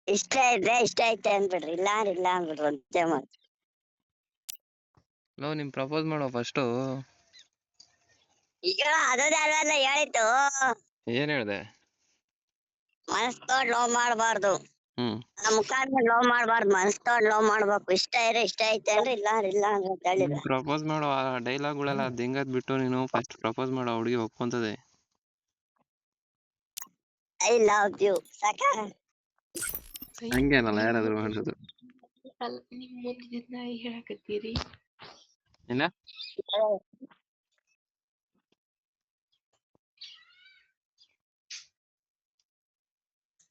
ಇಷ್ಟ ಇದ್ರೆ ಇಷ್ಟ ಐತೆ ಅಂದ್ಬಿಡ್ರಿ, ಇಲ್ಲ ಅಂದ್ರೆ ಇಲ್ಲ ಅಂದ್ಬಿಡ್ರಿ, ಒಂದೇ ಮಾತು. ಲೋ ನಿಮ್ ಪ್ರಪೋಸ್ ಮಾಡೋ ಫಸ್ಟು. ಈಗ ಅದೇ ಅಲ್ವಲ್ಲ ಹೇಳಿದ್ದು, ಏನ್ ಹೇಳ್ದೆ? ಮನಸ್ ತೊಗೊಂಡ್ ಲವ್ ಮಾಡ್ಬಾರ್ದು, ಮುಖ ಲವ್ ಮಾಡ್ಬಾರ್ದು, ಮನಸ್ ತೊಗೊಂಡ್ ಲವ್ ಮಾಡ್ಬೇಕು. ಇಷ್ಟ ಇದ್ರೆ ಇಷ್ಟ ಐತೆ ಅಂದ್ರೆ ಇಲ್ಲ ಅಂದ್ರೆ ಇಲ್ಲ ಅಂತ ಹೇಳಿದ್ರೆ ಪ್ರಪೋಸ್ ಮಾಡೋ ಡೈಲಾಗ್ಗಳೆಲ್ಲ ದಿಂಗದ್ ಬಿಟ್ಟು ನೀನು ಫಸ್ಟ್ ಪ್ರಪೋಸ್ ಮಾಡೋ ಹುಡುಗಿ ಒಪ್ಕೊಂತದೆ. ಐ ಲವ್ ಯು ಸಾಕ. ಹಂಗೇನಲ್ಲ ಯಾರಾದ್ರೂ ಮಾಡೋದು. ಅಲ್ಲ ನಿಮ್ ಮುಂದಿನ ಹೇಳಕತ್ತೀರಿ ಇಲ್ಲ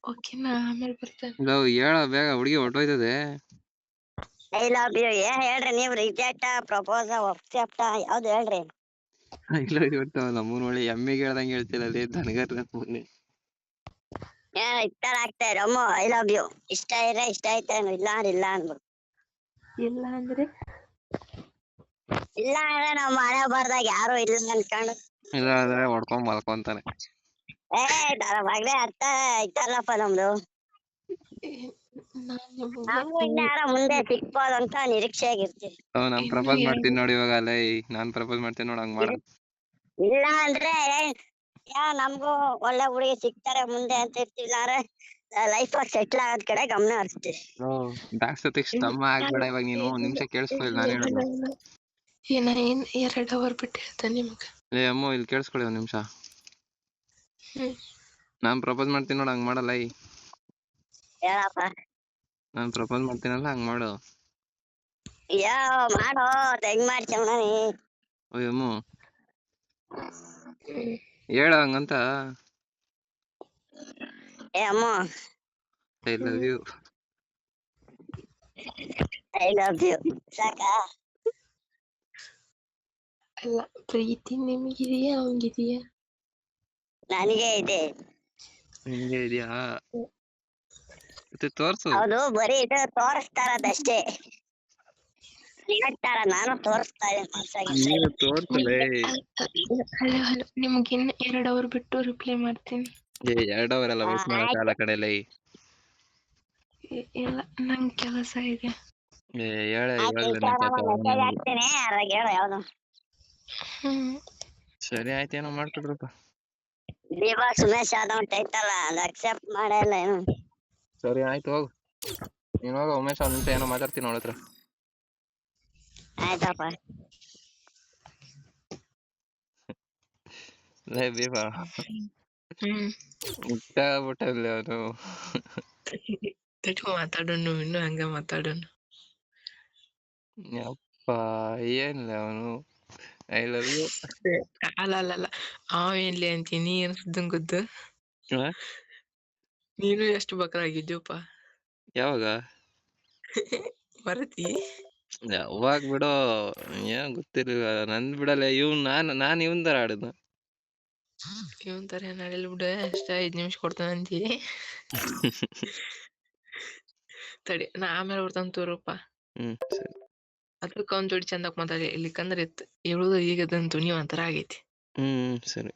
ಓಕೆನಾ, ಆಮೇಲೆ ಬರ್ತಾನೆ. ಹೇಳ ಬೇಗ, ಹುಡುಗಿ ಹೊಟ್ಟೋಯ್ತದೆ. ಐ ಲವ್ ಯು ಏನ್ ಹೇಳ್ರಿ ನೀವು? ರಿಜೆಕ್ಟ್, ಪ್ರಪೋಸ್, ಅಕ್ಸೆಪ್ಟ್ ಯಾವ್ದು ಹೇಳ್ರಿ? ಇಲ್ಲ ನಮ್ಮೂರ್ ಒಳ್ಳೆ ಎಮ್ಮಿಗೆ ಹೇಳ್ದಂಗೆ ಹೇಳ್ತಿಲ್ಲ ಅದೇ ದನಗರ್ ಮುನ್ನೆ. ಇಷ್ಟಾರ ಆಗ್ತಾ ರಮ್ಮ ಐ ಲವ್ ಯು. ಇಷ್ಟ ಇದ್ರೆ ಇಷ್ಟ ಐತೆ ಅಂದ್ರೆ ಇಲ್ಲ ಅಂದ್ರೆ ಇಲ್ಲ ಅಂದ್ಬಿಡು. ಇಲ್ಲ ಅಂದ್ರೆ ಇಲ್ಲ ಅಂದ್ರೆ ನಾವ್ ಮನೆ ಬರ್ದಾಗ ಯಾರು ಇಲ್ಲ ಅನ್ಕೊಂಡು ಇಲ್ಲ ಅಂದ್ರೆ ಹೊಡ್ಕೊಂಡ್ ಮಲ್ಕೊಂತಾನೆ. ಮಗ್ನೆ ಅರ್ಥ ಐತಲ್ಲಪ್ಪ ನಮ್ದು. ನಮ್ಗೂ ಇನ್ನ ಯಾರ ಮುಂದೆ ಸಿಕ್ಬೋದು ಅಂತ ನಿರೀಕ್ಷೆ ಆಗಿರ್ತೀವಿ. ನಾನ್ ಪ್ರಪೋಸ್ ಮಾಡ್ತೀನಿ ನೋಡಿ ಇವಾಗ. ಅಲ್ಲೇ ನಾನ್ ಪ್ರಪೋಸ್ ಮಾಡ್ತೀನಿ ನೋಡಿ, ಹಂಗ್ ಮಾಡ. ಇಲ್ಲ ಅಂದ್ರೆ ನಮ್ಗೂ ಒಳ್ಳೆ ಹುಡುಗಿ ಸಿಗ್ತಾರೆ ಮುಂದೆ ಅಂತ ಇರ್ತಿಲ್ಲ ಅಂದ್ರೆ ಲೈಫ್ ಸೆಟ್ಲ್ ಆಗೋದ್ ಕಡೆ ಗಮನ ಹರಿಸ್ತೀವಿ. ದಾಕ್ಸತಿಗೆ ಸ್ತಂಭ ಆಗ್ಬೇಡ ಇವಾಗ ನೀನು. ಒಂದ್ ನಿಮಿಷ ಕೇಳಿಸ್ಕೊಳ್ಳಿ ನಾನು ಹೇಳೋದು. ಏನ್ 2 ಅವರ್ ಬಿಟ್ಟು ಹೇಳ್ತಾನೆ ನಿಮ್ಗೆ. ಅಮ್ಮ ಇಲ್ಲಿ ಕೇಳಿಸ್ಕೊಳ್ಳಿ ಒಂದ್ ನಿಮಿಷ. ನಾನ್ ಪ್ರಪೋಸ್ ಮಾಡ್ತೀನಿ ನೋಡ, ಹಂಗ್ ಮಾಡಲ್ಲ. ಹೇಳಪ್ಪ. ನಾನ್ ಪ್ರಪೋಸ್ ಮಾಡ್ತೀನಲ್ಲ, ಹಂಗ್ ಮಾಡು. ಮಾಡೋ ಹೆಂಗ್ ಮಾಡ್ತೀವಣ ನೀ? ಅಯ್ಯಮ್ಮ ಹೇಳ ಹಂಗಂತ. ಅಮ್ಮ I love you. I love you ಸಾಕಾ? ಅಲ್ಲ, ಪ್ರೀತಿ ನಿಮಗಿದೆಯಾ ಅವನಿಗಿದೆಯಾ? ನನಗೆ ಇದೆ. ನಿಂಗೆ ಇದೆಯಾ? ಮತ್ತೆ ತೋರ್ಸು. ಹೌದು, ಬರೀ ಇದು ತೋರಿಸ್ತಾ ಇರೋದಷ್ಟೇ. ಹೇಳ್ತಾರ, ನಾನು ತೋರಿಸ್ತಾ ಇದ್ದೀನಿ. ತೋರ್ಸಲೇ. ಹಲೋ, ನಿಮ್ಗೆ ಇನ್ನು 2 ಅವರ್ ಬಿಟ್ಟು ರಿಪ್ಲೈ ಮಾಡ್ತೀನಿ. 2 ಅವರ್ ಎಲ್ಲ ವೇಸ್ಟ್ ಮಾಡಕ್ಕಾಗಲ್ಲ ಕಡೆಯಲ್ಲಿ. ಇಲ್ಲ, ನಂಗೆ ಕೆಲಸ ಇದೆ. ಮೆಸೇಜ್ ಹಾಕ್ತೀನಿ, ಅದ್ರಾಗ ಹೇಳು ಯಾವ್ದು. ಸರಿ ಆಯ್ತು, ಏನೋ ಮಾಡ್ಕೊಡ್ರಪ್ಪ. ದೀಪಾ ಸುಮೇಶ್ ಯಾದವ್ ಅಂತ ಐತಲ್ಲ, ಅದು ಅಕ್ಸೆಪ್ಟ್ ಮಾಡೇ ಇಲ್ಲ ಏನು? ಸರಿ ಆಯ್ತು, ಹೋಗು ನೀನ್ ಹೋಗ. ಉಮೇಶ್ ಒಂದ್ ನಿಮಿಷ ಏನೋ ಮಾತಾಡ್ತೀನಿ ಅವಳ ಹತ್ರ. ಆಯ್ತಪ್ಪ. ದೀಪಾ ಬಿಟ್ಟಲ್ಲಿ ಅವನು. ಮಾತಾಡೋನು, ಇನ್ನು ಹಂಗ ಮಾತಾಡೋನು. ಯಪ್ಪ ಏನ್ಲ ಅವನು. I love you. ಅಲ್ಲ ಅವೇನ್ಲಿ ಅಂತೀನಿ, ಏನ್ ಗೊತ್ತು? ನೀನು ಎಷ್ಟು ಬಕ್ರಾಗಿದ್ಯಪ್ಪ. ಯಾವಾಗ ಮರತಿ? ಯಾವಾಗ ಬಿಡೋ, ಏನ್ ಗೊತ್ತಿರ್ಲಿಲ್ಲ ನಂದ್ ಬಿಡಲ್ಲ. ನಾನ್ ಇವನ್ ತರ ಆಡಿದ್ನ. ಇವನ್ ತರ ನಡೆಯಲ್ ಬಿಡ. ಅಷ್ಟ 5 ನಿಮಿಷ ಕೊಡ್ತಾನಂತೀವಿ. ತಡಿ, ನಾ ಆಮೇಲೆ ಬರ್ತಾನ ತೋರಪ್ಪ. ಸರಿ. ಅದಕ್ಕ ಅವ್ನ ಜೋಡಿ ಚಂದಕ್ ಮಾತಾಡಿ. ಇಲ್ಲಿಕಂದ್ರೆ ಹೇಳುದು ಈಗ ಧ್ವನಿ ಒಂಥರ ಆಗೈತಿ. ಸರಿ.